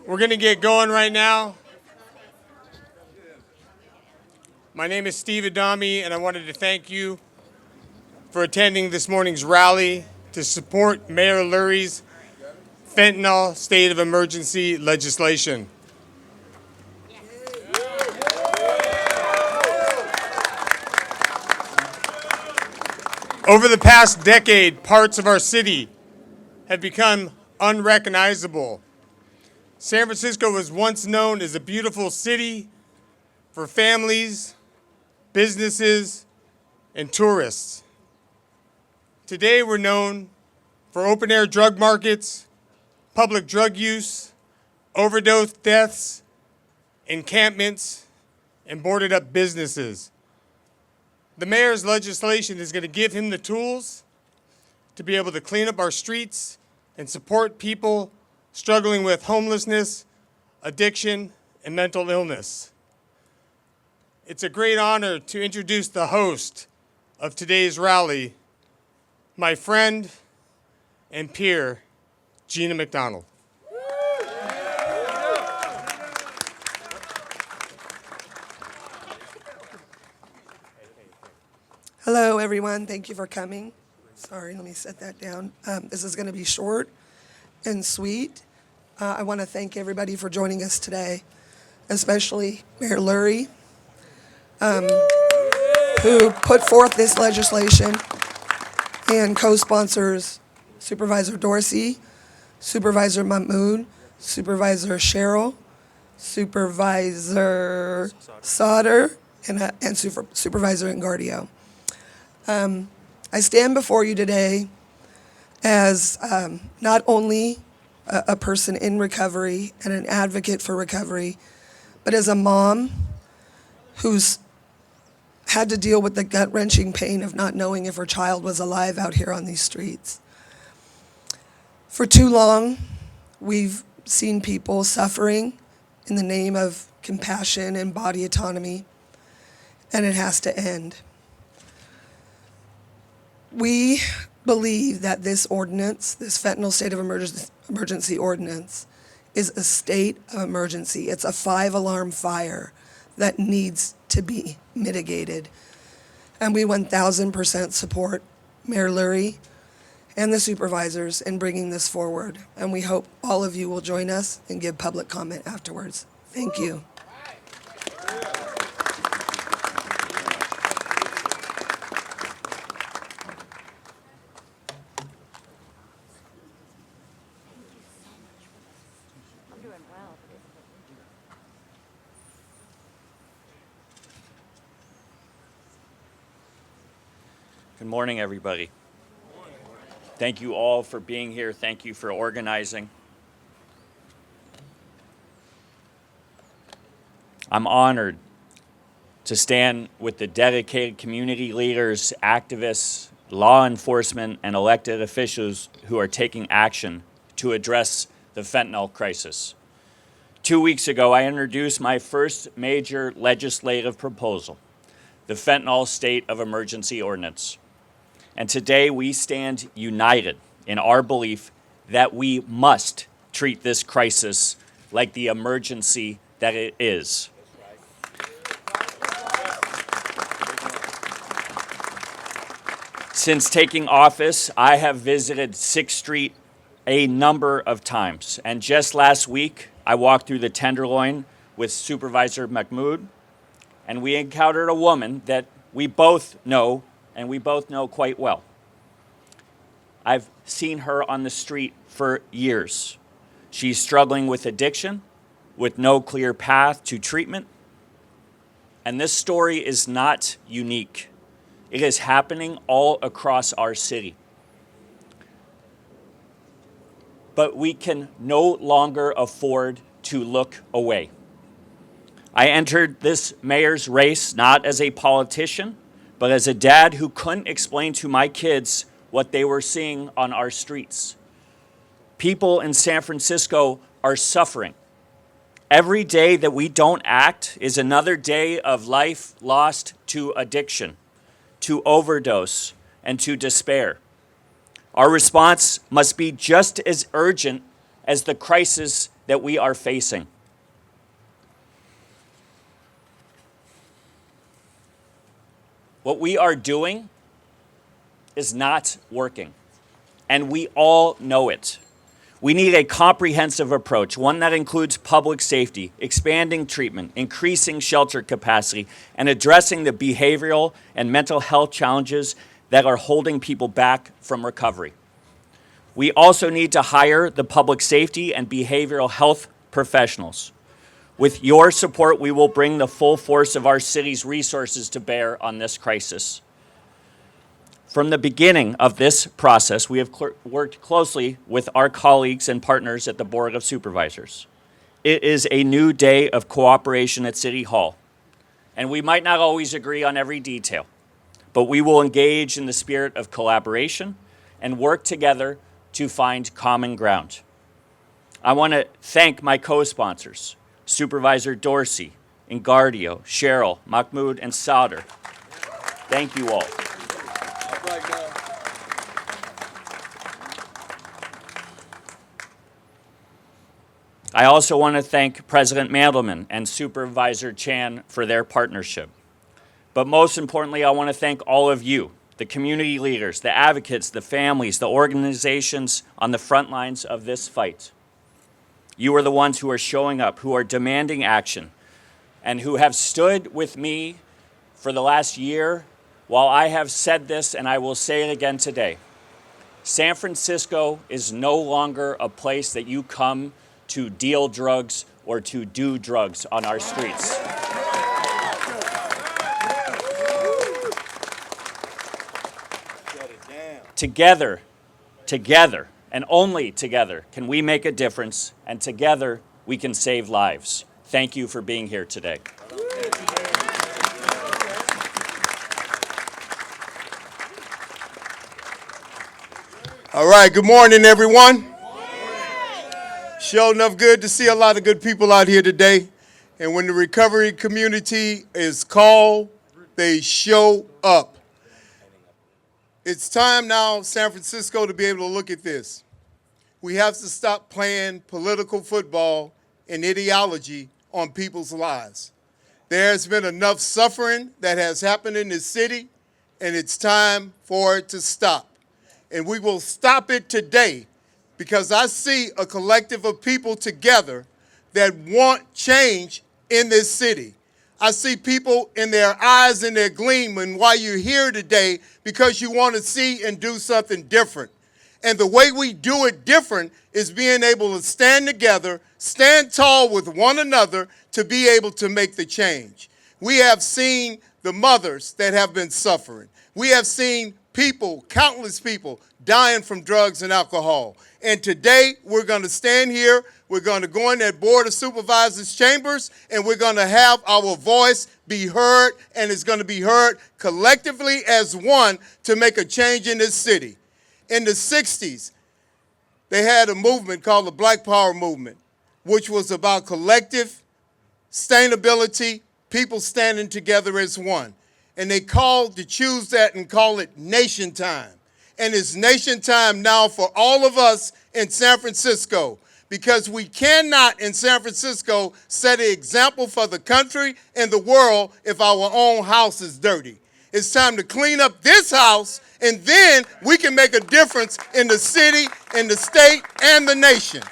We're going to get going right now. My name is Steve Adami, and I wanted to thank you for attending this morning's rally to support Mayor Lurie's fentanyl state of emergency legislation. Over the past decade, parts of our city have become unrecognizable. San Francisco was once known as a beautiful city for families, businesses, and tourists. Today, we're known for open-air drug markets, public drug use, overdose deaths, encampments, and boarded-up businesses. The mayor's legislation is going to give him the tools to be able to clean up our streets and support people struggling with homelessness, addiction, and mental illness. It's a great honor to introduce the host of today's rally, my friend and peer, Gina McDonald. Hello, everyone. Thank you for coming. Sorry, let me set that down. This is going to be short and sweet. I want to thank everybody for joining us today, especially Mayor Lurie, who put forth this legislation, and co-sponsors Supervisor Dorsey, Supervisor Mahmood, Supervisor Sherrill, Supervisor Sauter, and Supervisor Engardio. I stand before you today as not only a person in recovery and an advocate for recovery, but as a mom who's had to deal with the gut-wrenching pain of not knowing if her child was alive out here on these streets. For too long, we've seen people suffering in the name of compassion and body autonomy, and it has to end. We believe that this ordinance, this fentanyl state of emergency ordinance, is a state of emergency. It's a 5-alarm fire that needs to be mitigated. And we 1,000% support Mayor Lurie and the supervisors in bringing this forward. And we hope all of you will join us and give public comment afterwards. Thank you. Good morning, everybody. Thank you all for being here. Thank you for organizing. I'm honored to stand with the dedicated community leaders, activists, law enforcement, and elected officials who are taking action to address the fentanyl crisis. 2 weeks ago, I introduced my first major legislative proposal, the Fentanyl State of Emergency Ordinance. And today we stand united in our belief that we must treat this crisis like the emergency that it is. Since taking office, I have visited 6th Street a number of times. And just last week, I walked through the Tenderloin with Supervisor Mahmood, and we encountered a woman that we both know quite well. I've seen her on the street for years. She's struggling with addiction, with no clear path to treatment. And this story is not unique. It is happening all across our city. But we can no longer afford to look away. I entered this mayor's race not as a politician, but as a dad who couldn't explain to my kids what they were seeing on our streets. People in San Francisco are suffering. Every day that we don't act is another day of life lost to addiction, to overdose, and to despair. Our response must be just as urgent as the crisis that we are facing. What we are doing is not working, and we all know it. We need a comprehensive approach, one that includes public safety, expanding treatment, increasing shelter capacity, and addressing the behavioral and mental health challenges that are holding people back from recovery. We also need to hire the public safety and behavioral health professionals. With your support, we will bring the full force of our city's resources to bear on this crisis. From the beginning of this process, we have worked closely with our colleagues and partners at the Board of Supervisors. It is a new day of cooperation at City Hall, and we might not always agree on every detail, but we will engage in the spirit of collaboration and work together to find common ground. I want to thank my co-sponsors, Supervisor Dorsey, Engardio, Cheryl, Mahmoud, and Sauder. Thank you all. I also want to thank President Mandelman and Supervisor Chan for their partnership. But most importantly, I want to thank all of you, the community leaders, the advocates, the families, the organizations on the front lines of this fight. You are the ones who are showing up, who are demanding action, and who have stood with me for the last year while I have said this, and I will say it again today. San Francisco is no longer a place that you come to deal drugs or to do drugs on our streets. Together, and only together can we make a difference, and together we can save lives. Thank you for being here today. All right, good morning, everyone. Sure enough good to see a lot of good people out here today. And when the recovery community is called, they show up. It's time now, San Francisco, to be able to look at this. We have to stop playing political football and ideology on people's lives. There's been enough suffering that has happened in this city, and it's time for it to stop. And we will stop it today, because I see a collective of people together that want change in this city. I see people in their eyes and their gleam, and why you're here today, because you want to see and do something different. And the way we do it different is being able to stand together, stand tall with one another to be able to make the change. We have seen the mothers that have been suffering. We have seen people, countless people, dying from drugs and alcohol. And today, we're going to stand here, we're going to go in that Board of Supervisors chambers, and we're going to have our voice be heard, and it's going to be heard collectively as one to make a change in this city. In the 60s, they had a movement called the Black Power movement, which was about collective sustainability, people standing together as one. And they called to choose that and call it Nation Time. And it's nation time now for all of us in San Francisco, because we cannot in San Francisco set an example for the country and the world if our own house is dirty. It's time to clean up this house, and then we can make a difference in the city, in the state, and the nation.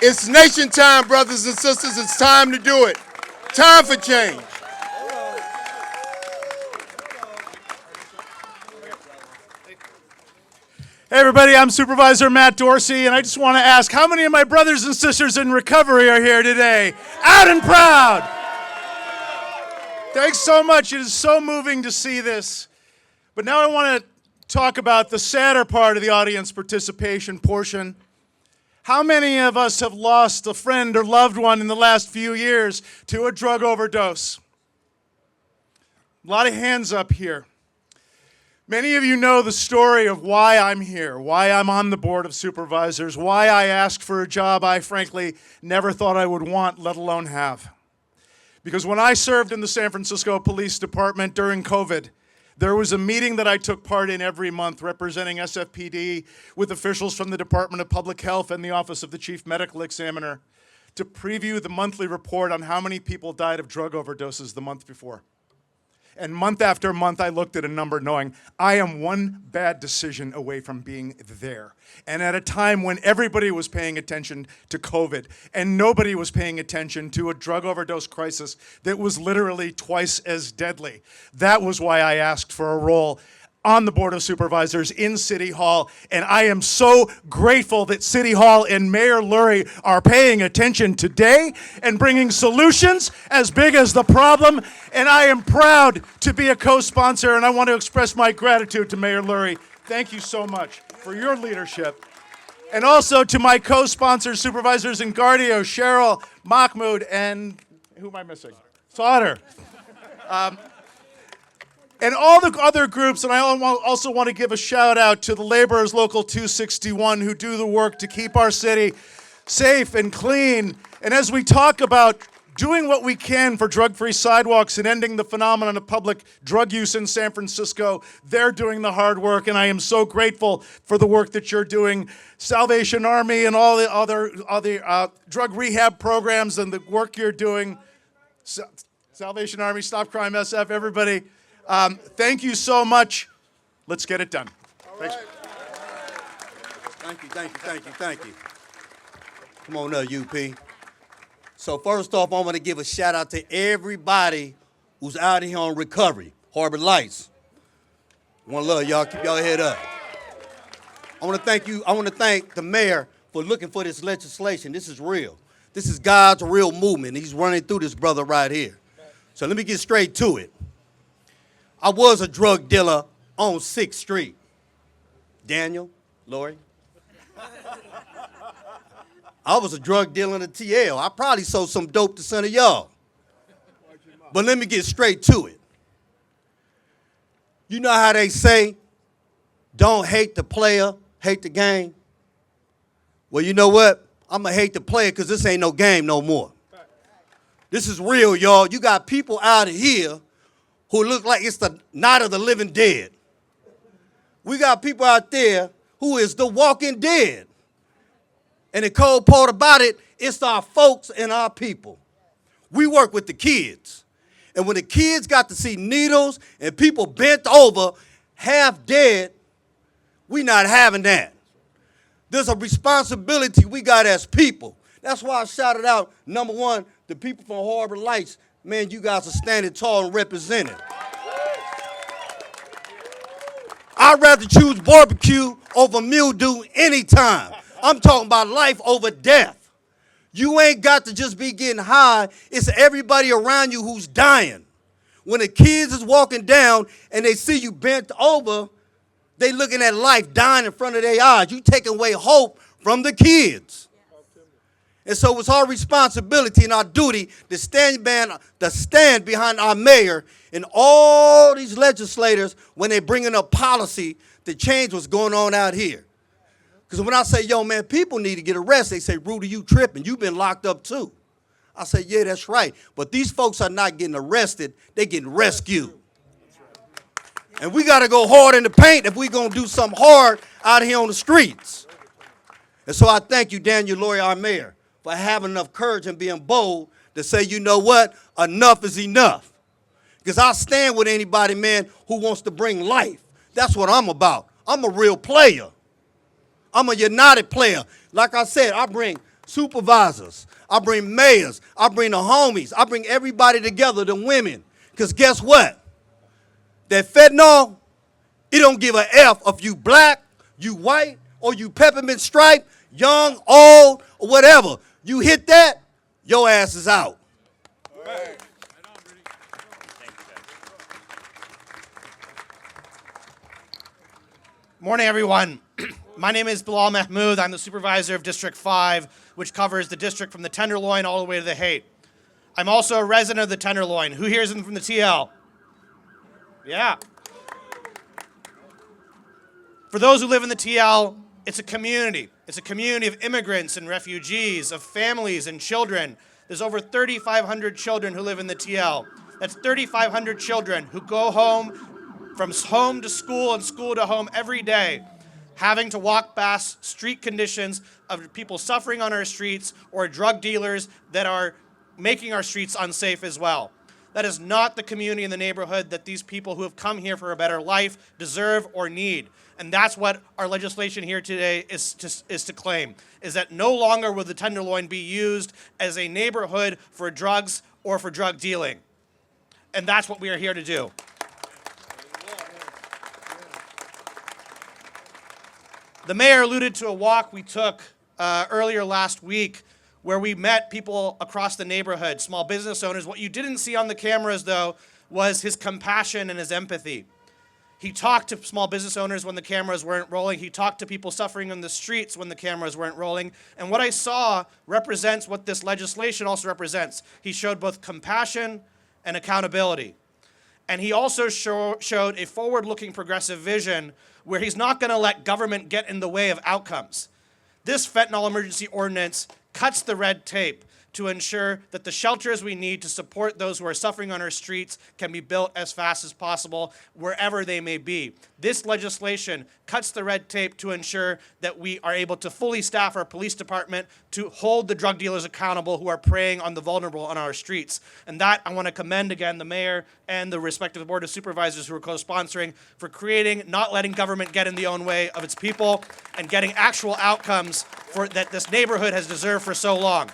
It's nation time, brothers and sisters. It's time to do it. Time for change. Hey everybody, I'm Supervisor Matt Dorsey, and I just want to ask, how many of my brothers and sisters in recovery are here today? Out and proud! Thanks so much. It is so moving to see this. But now I want to talk about the sadder part of the audience participation portion. How many of us have lost a friend or loved one in the last few years to a drug overdose? A lot of hands up here. Many of you know the story of why I'm here, why I'm on the Board of Supervisors, why I asked for a job I frankly never thought I would want, let alone have. Because when I served in the San Francisco Police Department during COVID, there was a meeting that I took part in every month representing SFPD with officials from the Department of Public Health and the Office of the Chief Medical Examiner. to preview the monthly report on how many people died of drug overdoses the month before. And month after month, I looked at a number knowing I am one bad decision away from being there. And at a time when everybody was paying attention to COVID and nobody was paying attention to a drug overdose crisis that was literally twice as deadly. That was why I asked for a role on the Board of Supervisors in City Hall, and I am so grateful that City Hall and Mayor Lurie are paying attention today and bringing solutions as big as the problem, and I am proud to be a co-sponsor, and I want to express my gratitude to Mayor Lurie. Thank you so much for your leadership. And also to my co-sponsors, Supervisors in Guardio, Cheryl, Mahmoud, and who am I missing? Sauter. And all the other groups, and I also want to give a shout out to the laborers Local 261 who do the work to keep our city safe and clean. And as we talk about doing what we can for drug-free sidewalks and ending the phenomenon of public drug use in San Francisco, they're doing the hard work, and I am so grateful for the work that you're doing. Salvation Army and all the other drug rehab programs and the work you're doing. Salvation Army, Stop Crime SF, everybody. Thank you so much. Let's get it done. Thanks. Thank you. Come on up, UP. So first off, I want to give a shout out to everybody who's out here on recovery, Harbor Lights. One love, y'all. Keep y'all head up. I want to thank you. I want to thank the mayor for looking for this legislation. This is real. This is God's real movement. He's running through this brother right here. So let me get straight to it. I was a drug dealer on 6th Street. Daniel Lurie. I was a drug dealer in the TL. I probably sold some dope to some of y'all. But let me get straight to it. You know how they say, don't hate the player, hate the game? Well, you know what? I'm going to hate the player because this ain't no game no more. This is real, y'all. You got people out here who look like it's the night of the living dead. We got people out there who is the walking dead. And the cold part about it, it's our folks and our people. We work with the kids. And when the kids got to see needles and people bent over, half dead, we not having that. There's a responsibility we got as people. That's why I shouted out, number one, the people from Harbor Lights. Man, you guys are standing tall and representing. I'd rather choose barbecue over mildew anytime. I'm talking about life over death. You ain't got to just be getting high. It's everybody around you who's dying. When the kids is walking down and they see you bent over, they looking at life dying in front of their eyes. You taking away hope from the kids. And so it's our responsibility and our duty to stand behind our mayor and all these legislators when they're bringing up policy to change what's going on out here. Because when I say, yo, man, people need to get arrested, they say, Rudy, you tripping. You've been locked up too. I say, yeah, that's right. But these folks are not getting arrested. They're getting rescued. And we got to go hard in the paint if we're going to do something hard out here on the streets. And so I thank you, Daniel Lurie, our mayor, for having enough courage and being bold to say, you know what, enough is enough. Because I stand with anybody, man, who wants to bring life. That's what I'm about. I'm a real player. I'm a united player. Like I said, I bring supervisors. I bring mayors. I bring the homies. I bring everybody together, the women. Because guess what? That fentanyl, it don't give a F if you black, you white, or you peppermint stripe, young, old, or whatever. You hit that, your ass is out. Right. Morning, everyone. My name is Bilal Mahmoud. I'm the supervisor of District 5, which covers the district from the Tenderloin all the way to the Haight. I'm also a resident of the Tenderloin. Who here is from the TL? Yeah. For those who live in the TL, it's a community. It's a community of immigrants and refugees, of families and children. There's over 3,500 children who live in the TL. That's 3,500 children who go home, from home to school and school to home every day. having to walk past street conditions of people suffering on our streets or drug dealers that are making our streets unsafe as well. That is not the community in the neighborhood that these people who have come here for a better life deserve or need. And that's what our legislation here today is to claim, is that no longer will the Tenderloin be used as a neighborhood for drugs or for drug dealing. And that's what we are here to do. The mayor alluded to a walk we took earlier last week where we met people across the neighborhood, small business owners. What you didn't see on the cameras, though, was his compassion and his empathy. He talked to small business owners when the cameras weren't rolling. He talked to people suffering on the streets when the cameras weren't rolling. And what I saw represents what this legislation also represents. He showed both compassion and accountability. And he also showed a forward-looking progressive vision where he's not going to let government get in the way of outcomes. This fentanyl emergency ordinance cuts the red tape to ensure that the shelters we need to support those who are suffering on our streets can be built as fast as possible wherever they may be. This legislation cuts the red tape to ensure that we are able to fully staff our police department to hold the drug dealers accountable who are preying on the vulnerable on our streets. And that, I want to commend again the mayor and the respective board of supervisors who are co-sponsoring for creating, not letting government get in the own way of its people and getting actual outcomes for that this neighborhood has deserved for so long.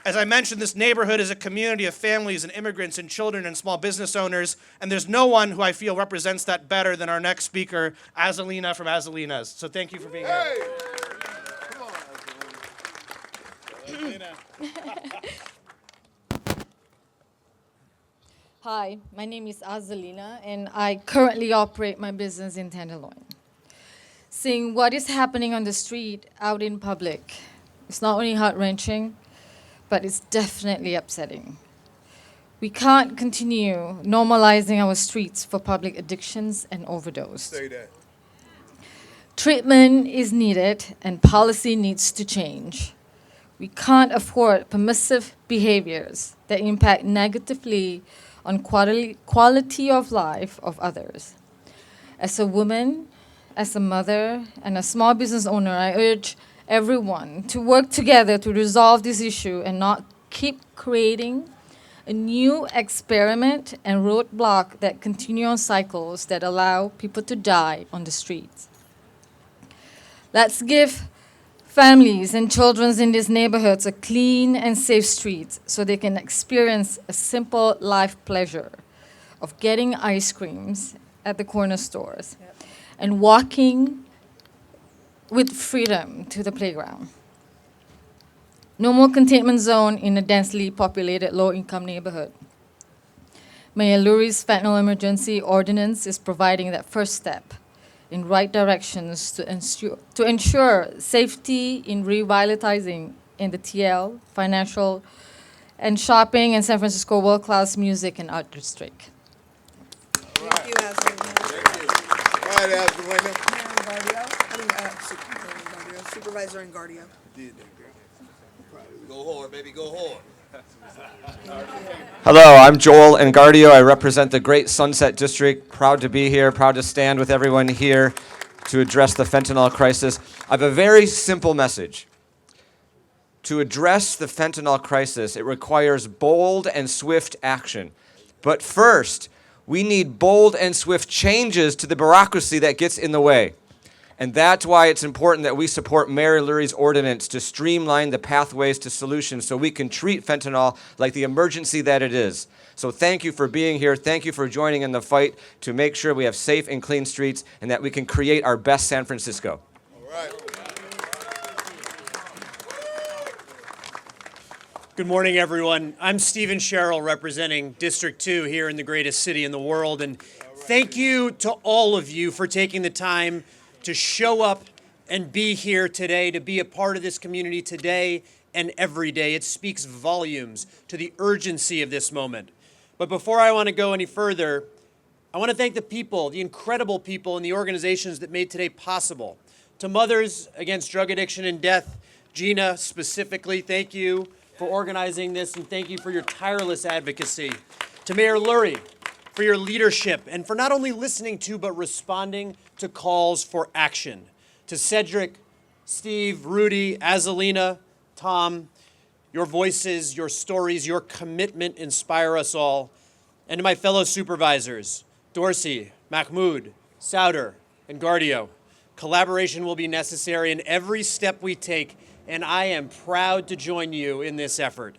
As I mentioned, this neighborhood is a community of families and immigrants and children and small business owners, and there's no one who I feel represents that better than our next speaker, Azalina from Azalina's. So thank you for being here. Hi, my name is Azalina, and I currently operate my business in Tenderloin. Seeing what is happening on the street out in public, it's not only heart-wrenching, but it's definitely upsetting. We can't continue normalizing our streets for public addictions and overdose. Say that. Treatment is needed and policy needs to change. We can't afford permissive behaviors that impact negatively on quality of life of others. As a woman, as a mother, and a small business owner, I urge everyone to work together to resolve this issue and not keep creating a new experiment and roadblock that continue on cycles that allow people to die on the streets. Let's give families and children in these neighborhoods a clean and safe street so they can experience a simple life pleasure of getting ice creams at the corner stores and walking with freedom to the playground. No more containment zone in a densely populated low-income neighborhood. Mayor Lurie's fentanyl emergency ordinance is providing that first step in right directions to ensure safety in revitalizing in the TL, financial, and shopping in San Francisco world-class music and art district. Thank you, Azalina. All right, Azalina. Supervisor Engardio. Go hard, baby, go hard. Hello, I'm Joel Engardio. I represent the Great Sunset District. Proud to be here, proud to stand with everyone here to address the fentanyl crisis. I have a very simple message. To address the fentanyl crisis, it requires bold and swift action. But first, we need bold and swift changes to the bureaucracy that gets in the way. And that's why it's important that we support Mayor Lurie's ordinance to streamline the pathways to solutions so we can treat fentanyl like the emergency that it is. So thank you for being here. Thank you for joining in the fight to make sure we have safe and clean streets and that we can create our best San Francisco. All right. Good morning, everyone. I'm Stephen Sherrill, representing District 2 here in the greatest city in the world. And thank you to all of you for taking the time to show up and be here today, to be a part of this community today and every day. It speaks volumes to the urgency of this moment. But before I want to go any further, I want to thank the people, the incredible people and the organizations that made today possible. To Mothers Against Drug Addiction and Death, Gina specifically, thank you for organizing this and thank you for your tireless advocacy. To Mayor Lurie, for your leadership, and for not only listening to, but responding to calls for action. To Cedric, Steve, Rudy, Azalina, Tom, your voices, your stories, your commitment inspire us all. And to my fellow supervisors, Dorsey, Mahmoud, Souder, and Guardio, collaboration will be necessary in every step we take, and I am proud to join you in this effort.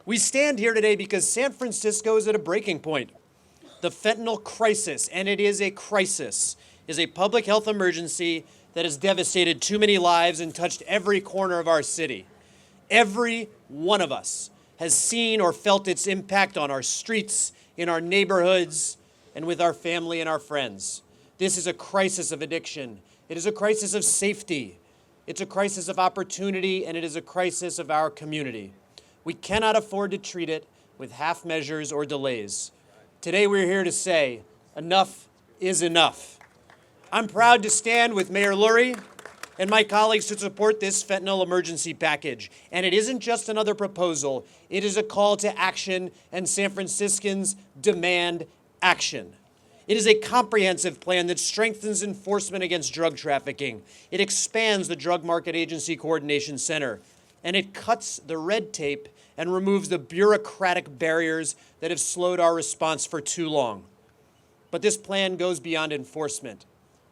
We stand here today because San Francisco is at a breaking point. The fentanyl crisis, and it is a crisis, is a public health emergency that has devastated too many lives and touched every corner of our city. Every one of us has seen or felt its impact on our streets, in our neighborhoods, and with our family and our friends. This is a crisis of addiction. It is a crisis of safety. It's a crisis of opportunity, and it is a crisis of our community. We cannot afford to treat it with half measures or delays. Today we're here to say, enough is enough. I'm proud to stand with Mayor Lurie and my colleagues to support this fentanyl emergency package. And it isn't just another proposal, it is a call to action, and San Franciscans demand action. It is a comprehensive plan that strengthens enforcement against drug trafficking. It expands the Drug Market Agency Coordination Center, and it cuts the red tape and removes the bureaucratic barriers that have slowed our response for too long. But this plan goes beyond enforcement.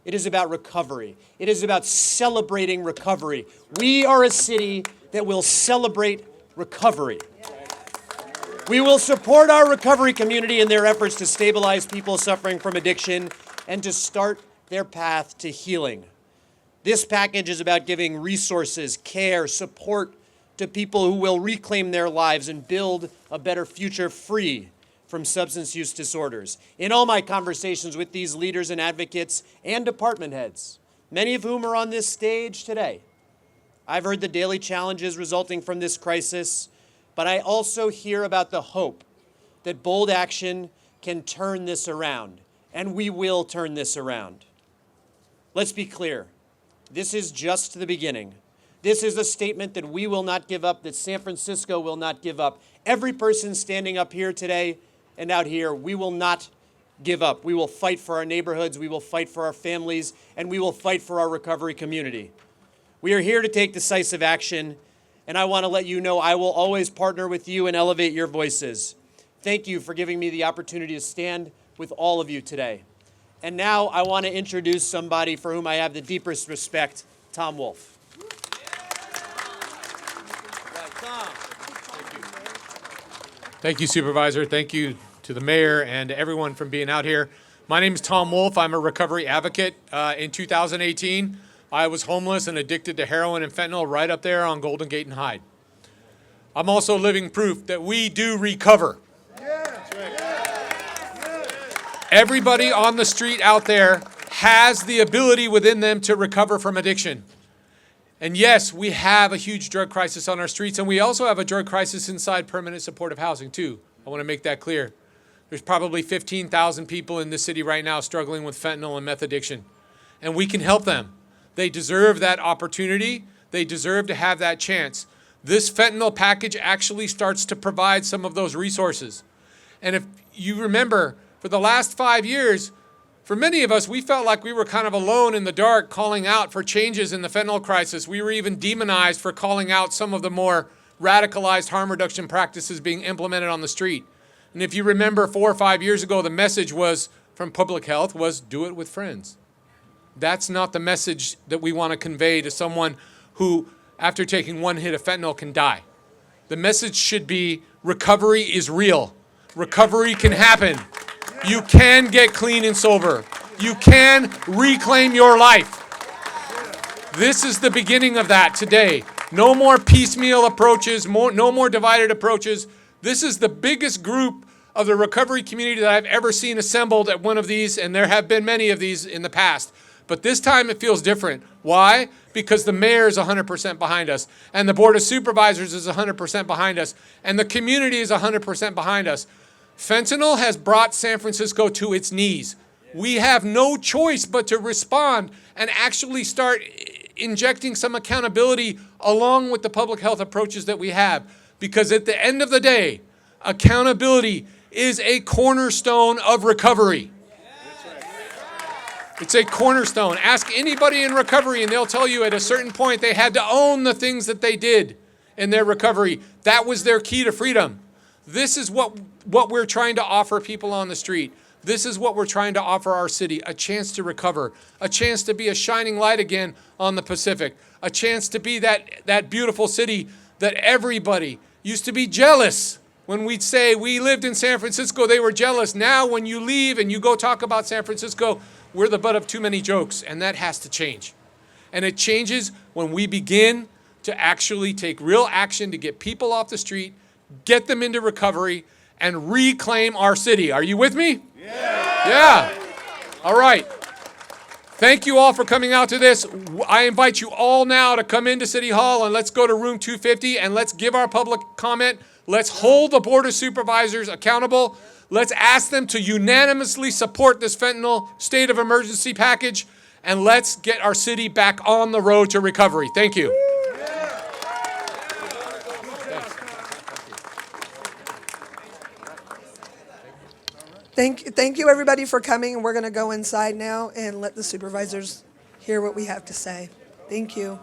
It is about recovery. It is about celebrating recovery. We are a city that will celebrate recovery. We will support our recovery community in their efforts to stabilize people suffering from addiction and to start their path to healing. This package is about giving resources, care, support to people who will reclaim their lives and build a better future free from substance use disorders. In all my conversations with these leaders and advocates and department heads, many of whom are on this stage today, I've heard the daily challenges resulting from this crisis, but I also hear about the hope that bold action can turn this around, and we will turn this around. Let's be clear. This is just the beginning. This is a statement that we will not give up, that San Francisco will not give up. Every person standing up here today and out here, we will not give up. We will fight for our neighborhoods, we will fight for our families, and we will fight for our recovery community. We are here to take decisive action, and I want to let you know I will always partner with you and elevate your voices. Thank you for giving me the opportunity to stand with all of you today. And now I want to introduce somebody for whom I have the deepest respect, Tom Wolf. Thank you, Supervisor. Thank you to the mayor and everyone for being out here. My name is Tom Wolf. I'm a recovery advocate. In 2018, I was homeless and addicted to heroin and fentanyl right up there on Golden Gate and Hyde. I'm also living proof that we do recover. Everybody on the street out there has the ability within them to recover from addiction. And yes, we have a huge drug crisis on our streets, and we also have a drug crisis inside permanent supportive housing too. I want to make that clear. There's probably 15,000 people in this city right now struggling with fentanyl and meth addiction, and we can help them. They deserve that opportunity. They deserve to have that chance. This fentanyl package actually starts to provide some of those resources. And if you remember, for the last 5 years, for many of us, we felt like we were kind of alone in the dark calling out for changes in the fentanyl crisis. We were even demonized for calling out some of the more radicalized harm reduction practices being implemented on the street. And if you remember 4 or 5 years ago, the message was from public health was do it with friends. That's not the message that we want to convey to someone who, after taking one hit of fentanyl, can die. The message should be recovery is real. Recovery can happen. You can get clean and sober. You can reclaim your life. This is the beginning of that today. No more piecemeal approaches, no more divided approaches. This is the biggest group of the recovery community that I've ever seen assembled at one of these, and there have been many of these in the past. But this time it feels different. Why? Because the mayor is 100% behind us, and the Board of Supervisors is 100% behind us, and the community is 100% behind us. Fentanyl has brought San Francisco to its knees. We have no choice but to respond and actually start injecting some accountability along with the public health approaches that we have. Because at the end of the day, accountability is a cornerstone of recovery. It's a cornerstone. Ask anybody in recovery and they'll tell you at a certain point they had to own the things that they did in their recovery. That was their key to freedom. This is what we're trying to offer people on the street. This is what we're trying to offer our city, a chance to recover, a chance to be a shining light again on the Pacific, a chance to be that beautiful city that everybody used to be jealous. When we'd say we lived in San Francisco, they were jealous. Now when you leave and you go talk about San Francisco, we're the butt of too many jokes, and that has to change. And it changes when we begin to actually take real action to get people off the street, get them into recovery, and reclaim our city. Are you with me? Yeah. All right. Thank you all for coming out to this. I invite you all now to come into City Hall and let's go to room 250 and let's give our public comment. Let's hold the Board of Supervisors accountable. Let's ask them to unanimously support this fentanyl state of emergency package, and let's get our city back on the road to recovery. Thank you. Thank you, everybody, for coming. And we're going to go inside now and let the supervisors hear what we have to say. Thank you.